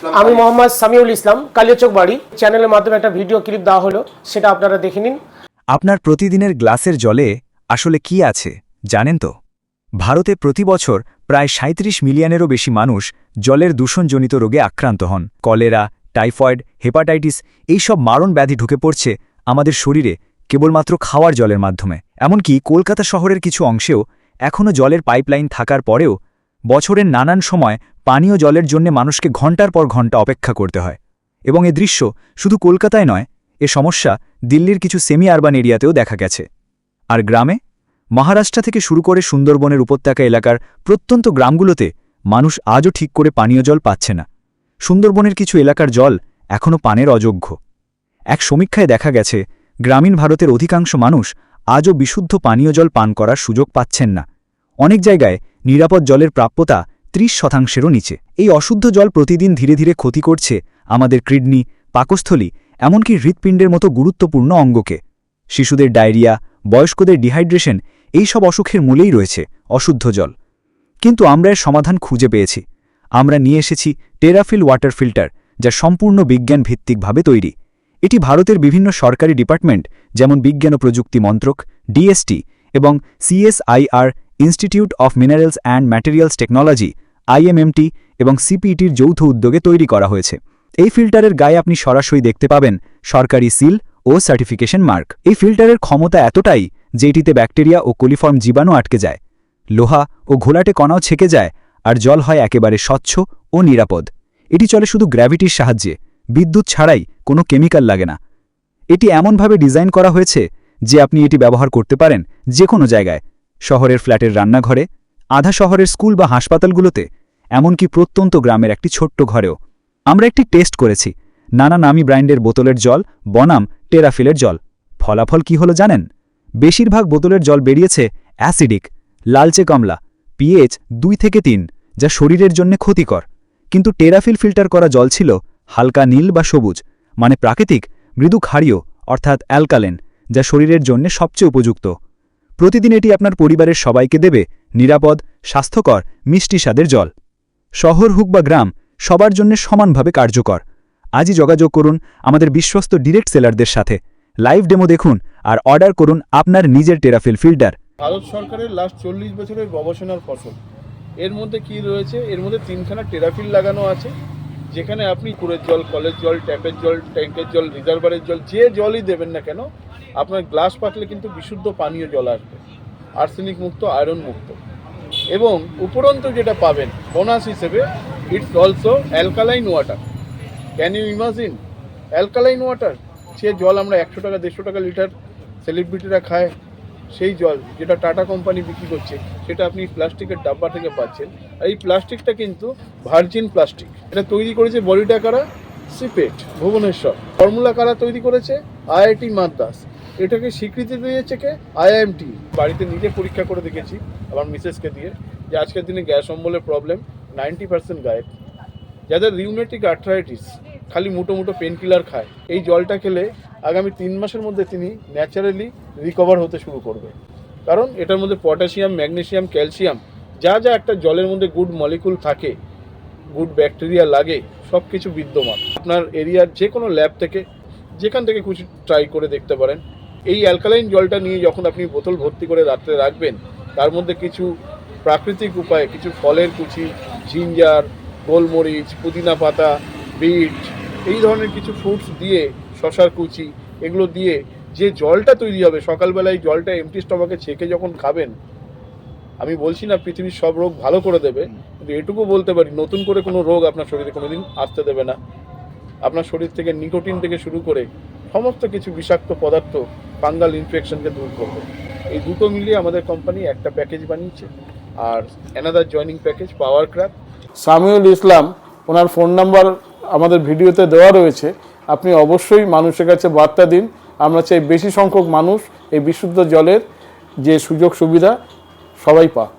আমি মোহাম্মদ সামিউল ইসলাম, কালিয়াচক বাড়ি। চ্যানেলের মাধ্যমে একটা ভিডিও ক্লিপ দেওয়া হলো, সেটা আপনারা দেখে নিন। আপনার প্রতিদিনের গ্লাসের জলে আসলে কি আছে জানেন তো? ভারতে প্রতি বছর প্রায় ৩৭ মিলিয়নেরও বেশি মানুষ জলের দূষণজনিত রোগে আক্রান্ত হন। কলেরা, টাইফয়েড, হেপাটাইটিস এইসব মারণ ব্যাধি ঢুকে পড়ছে আমাদের শরীরে কেবলমাত্র খাওয়ার জলের মাধ্যমে। এমনকি কলকাতা শহরের কিছু অংশেও এখনও জলের পাইপলাইন থাকার পরেও বছরের নানান সময় পানীয় জলের জন্য মানুষকে ঘণ্টার পর ঘণ্টা অপেক্ষা করতে হয়। এবং এ দৃশ্য শুধু কলকাতায় নয়, এ সমস্যা দিল্লির কিছু সেমি আরবান এরিয়াতেও দেখা গেছে। আর গ্রামে, মহারাষ্ট্র থেকে শুরু করে সুন্দরবনের উপত্যকা এলাকার প্রত্যন্ত গ্রামগুলোতে মানুষ আজও ঠিক করে পানীয় জল পাচ্ছে না। সুন্দরবনের কিছু এলাকার জল এখনও পানের অযোগ্য। এক সমীক্ষায় দেখা গেছে গ্রামীণ ভারতের অধিকাংশ মানুষ আজও বিশুদ্ধ পানীয় জল পান করার সুযোগ পাচ্ছেন না। অনেক জায়গায় নিরাপদ জলের প্রাপ্যতা ৩০%-এরও নিচে। এই অশুদ্ধ জল প্রতিদিন ধীরে ধীরে ক্ষতি করছে আমাদের কিডনি, পাকস্থলী, এমনকি হৃৎপিণ্ডের মতো গুরুত্বপূর্ণ অঙ্গকে। শিশুদের ডায়রিয়া, বয়স্কদের ডিহাইড্রেশন, এই সব অসুখের মূলেই রয়েছে অশুদ্ধ জল। কিন্তু আমরা এর সমাধান খুঁজে পেয়েছি। আমরা নিয়ে এসেছি টেরাফিল ওয়াটার ফিল্টার, যা সম্পূর্ণ বিজ্ঞান ভিত্তিকভাবে তৈরি। এটি ভারতের বিভিন্ন সরকারি ডিপার্টমেন্ট যেমন বিজ্ঞান ও প্রযুক্তি মন্ত্রক, ডিএসটি এবং CSIR institute of minerals and materials technology, IMMT এবং CPETর যৌথ উদ্যোগে তৈরি করা হয়েছে। এই ফিল্টারের গায়ে আপনি সরাসরি দেখতে পাবেন সরকারি সিল ও সার্টিফিকেশন মার্ক। এই ফিল্টারের ক্ষমতা এতটাই যে এটিতে ব্যাকটেরিয়া ও কোলিফর্ম জীবাণু আটকে যায়, লোহা ও ঘোলাটে কণাও ছেকে যায়, আর জল হয় একেবারে স্বচ্ছ ও নিরাপদ। এটি চলে শুধু গ্র্যাভিটির সাহায্যে, বিদ্যুৎ ছাড়াই, কোনো কেমিক্যাল লাগে না। এটি এমনভাবে ডিজাইন করা হয়েছে যে আপনি এটি ব্যবহার করতে পারেন যে কোনো জায়গায়, শহরের ফ্ল্যাটের রান্নাঘরে, আধা শহরের স্কুল বা হাসপাতালগুলোতে, এমনকি প্রত্যন্ত গ্রামের একটি ছোট্ট ঘরেও। আমরা একটি টেস্ট করেছি, নানা নামি ব্র্যান্ডের বোতলের জল বনাম টেরাফিলের জল। ফলাফল কি হলো জানেন? বেশিরভাগ বোতলের জল বেরিয়েছে অ্যাসিডিক, লালচে কমলা, pH 2 থেকে 3, যা শরীরের জন্য ক্ষতিকর। কিন্তু টেরাফিল ফিল্টার করা জল ছিল হালকা নীল বা সবুজ, মানে প্রাকৃতিক, মৃদু ক্ষারীয় অর্থাৎ অ্যালকালেন, যা শরীরের জন্য সবচেয়ে উপযুক্ত। প্রতিদিন এটি আপনার পরিবারের সবাইকে দেবে নিরাপদ, স্বাস্থ্যকর, মিষ্টি স্বাদের জল। শহর হোক বা গ্রাম, সবার জন্য সমানভাবে কার্যকর। আজই যোগাযোগ করুন আমাদের বিশ্বস্ত ডিরেক্ট সেলারদের সাথে। লাইভ ডেমো দেখুন আর অর্ডার করুন আপনার নিজের টেরাফিল ফিল্টার। ভারত সরকারের লাস্ট 40 বছরের গবেষণার ফসল। এর মধ্যে কি রয়েছে? এর মধ্যে 3খানা টেরাফিল লাগানো আছে, যেখানে আপনি কুড়ের জল, কলের জল, ট্যাপের জল, ট্যাঙ্কের জল, রিজার্ভারের জল, যে জলই দেবেন না কেন, আপনার গ্লাস পাতলে কিন্তু বিশুদ্ধ পানীয় জল আসবে, আর্সেনিক মুক্ত, আয়রন মুক্ত। এবং উপরন্তু যেটা পাবেন বোনাস হিসেবে, it's also alkaline water. Can you imagine? Alkaline water, সে জল আমরা 100 টাকা 150 টাকা লিটার সেলিব্রিটিরা খায়, সেই জল যেটা টাটা কোম্পানি বিক্রি করছে, সেটা আপনি প্লাস্টিকের ডাব্বা থেকে পাচ্ছেন। আর এই প্লাস্টিকটা কিন্তু ভার্জিন প্লাস্টিক। এটা তৈরি করেছে বলিটা কারা? সিপেট, ভুবনেশ্বর। ফর্মুলা কারা তৈরি করেছে? IIT মাদ্রাস। এটাকে স্বীকৃতি দিয়েছে কে? IIMT। বাড়িতে নিজে পরীক্ষা করে দেখেছি আমার মিসেসকে দিয়ে, যে আজকের দিনে গ্যাস অম্বলের প্রবলেম 90% গায়েব। যাদের রিউমেটিক আর্থ্রাইটিস, খালি মুটো মুটো পেন কিলার খায়, এই জলটা খেলে আগামী 3 মাসের মধ্যে তিনি ন্যাচারালি রিকভার হতে শুরু করবে। কারণ এটার মধ্যে পটাশিয়াম, ম্যাগনেসিয়াম, ক্যালসিয়াম, যা যা একটা জলের মধ্যে গুড মলিকুল থাকে, গুড ব্যাকটেরিয়া লাগে, সব কিছু বিদ্যমান। আপনার এরিয়ার যে কোনো ল্যাব থেকে, যেখান থেকে কিছু ট্রাই করে দেখতে পারেন। এই অ্যালকালাইন জলটা নিয়ে যখন আপনি বোতল ভর্তি করে রাত্রে রাখবেন, তার মধ্যে কিছু প্রাকৃতিক উপায়ে, কিছু ফলের কুচি, জিঞ্জার, গোলমরিচ, পুদিনা পাতা, বিট, এই ধরনের কিছু ফ্রুটস দিয়ে, শশার কুচি, এগুলো দিয়ে যে জলটা তৈরি হবে, সকালবেলায় জলটা এমটি স্টমাকে ছেঁকে যখন খাবেন, আমি বলছি না পৃথিবীর সব রোগ ভালো করে দেবে, কিন্তু এটুকু বলতে পারি নতুন করে কোনো রোগ আপনার শরীরে কোনোদিন আসতে দেবে না। আপনার শরীর থেকে নিকোটিন থেকে শুরু করে সমস্ত কিছু বিষাক্ত পদার্থ, ফাঙ্গাল ইনফেকশনকে দূর করবে। এই দুটো মিলিয়ে আমাদের কোম্পানি একটা প্যাকেজ বানিয়েছে। আর another joining package power craft. Samiul Islam, ওনার ফোন নাম্বার আমাদের ভিডিওতে দেওয়া রয়েছে। আপনি অবশ্যই মানুষের কাছে বার্তা দিন। আমরা চাই বেশি সংখ্যক মানুষ এই বিশুদ্ধ জলের যে সুযোগ সুবিধা সবাই পাক।